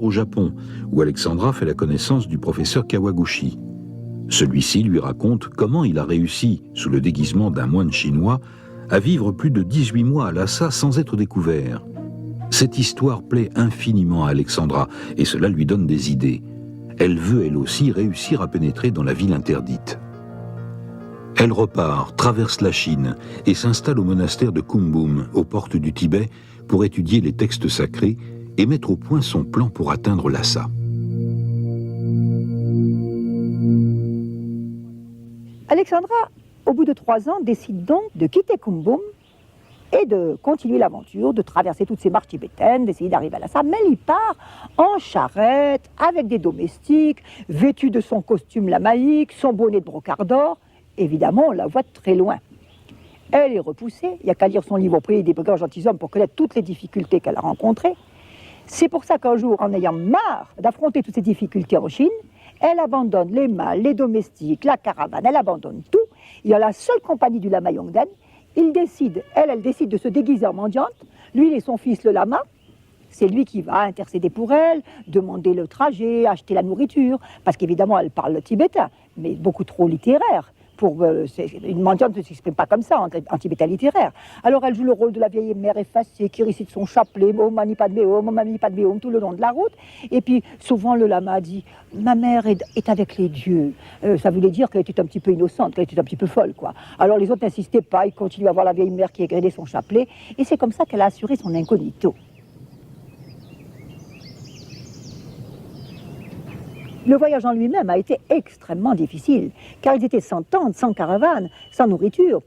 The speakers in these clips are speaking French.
au Japon, où Alexandra fait la connaissance du professeur Kawaguchi. Celui-ci lui raconte comment il a réussi, sous le déguisement d'un moine chinois, à vivre plus de 18 mois à Lhasa sans être découvert. Cette histoire plaît infiniment à Alexandra et cela lui donne des idées. Elle veut elle aussi réussir à pénétrer dans la ville interdite. Elle repart, traverse la Chine et s'installe au monastère de Kumbum, aux portes du Tibet, pour étudier les textes sacrés et mettre au point son plan pour atteindre Lhasa. Alexandra, au bout de 3 ans, décide donc de quitter Kumbum et de continuer l'aventure, de traverser toutes ces marches tibétaines, d'essayer d'arriver à Lhasa. Mais elle y part en charrette, avec des domestiques, vêtue de son costume lamaïque, son bonnet de brocart d'or. Évidemment, on la voit de très loin. Elle est repoussée, il n'y a qu'à lire son livre au Pays des brigands gentilshommes pour connaître toutes les difficultés qu'elle a rencontrées. C'est pour ça qu'un jour, en ayant marre d'affronter toutes ces difficultés en Chine, elle abandonne les mâles, les domestiques, la caravane, elle abandonne tout. Il y a la seule compagnie du lama Yongden. Elle décide de se déguiser en mendiante. Lui, il est son fils, le lama. C'est lui qui va intercéder pour elle, demander le trajet, acheter la nourriture. Parce qu'évidemment, elle parle le tibétain, mais beaucoup trop littéraire. Une mendiante ne s'exprime pas comme ça en tibétain littéraire. Alors elle joue le rôle de la vieille mère effacée qui récite son chapelet, Om Mani Padme Hum, Om Mani Padme Hum, tout le long de la route. Et puis souvent le lama dit « Ma mère est avec les dieux ». Ça voulait dire qu'elle était un petit peu innocente, qu'elle était un petit peu folle, quoi. Alors les autres n'insistaient pas, ils continuent à voir la vieille mère qui égrenait son chapelet. Et c'est comme ça qu'elle a assuré son incognito. Le voyage en lui-même a été extrêmement difficile, car ils étaient sans tente, sans caravane, sans nourriture.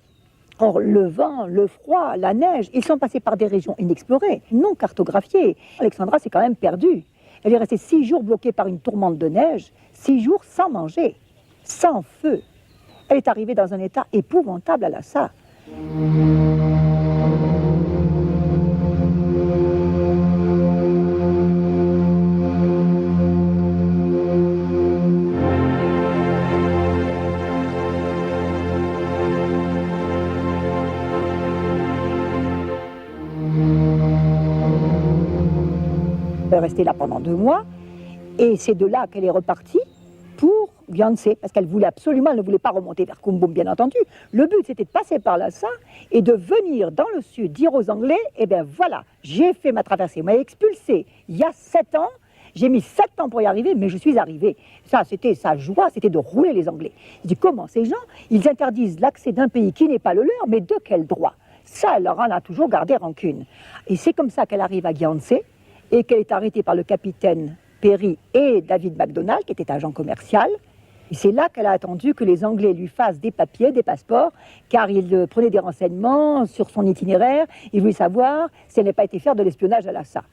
Or, le vent, le froid, la neige, ils sont passés par des régions inexplorées, non cartographiées. Alexandra s'est quand même perdue. Elle est restée 6 jours bloquée par une tourmente de neige, 6 jours sans manger, sans feu. Elle est arrivée dans un état épouvantable à Lhasa. Elle est restée là pendant 2 mois, et c'est de là qu'elle est repartie pour Gyantse, parce qu'elle voulait absolument, elle ne voulait pas remonter vers Kumbum, bien entendu. Le but, c'était de passer par Lhasa et de venir dans le sud, dire aux Anglais, eh bien voilà, j'ai fait ma traversée, on m'a expulsé il y a 7 ans, j'ai mis 7 ans pour y arriver, mais je suis arrivée. Ça, c'était sa joie, c'était de rouler les Anglais. Il dit, comment ces gens, ils interdisent l'accès d'un pays qui n'est pas le leur, mais de quel droit? Ça, elle leur en a toujours gardé rancune. Et c'est comme ça qu'elle arrive à Gyantse, et qu'elle est arrêtée par le capitaine Perry et David MacDonald, qui était agent commercial. Et c'est là qu'elle a attendu que les Anglais lui fassent des papiers, des passeports, car ils prenaient des renseignements sur son itinéraire. Ils voulaient savoir si elle n'avait pas été faire de l'espionnage à Lhasa.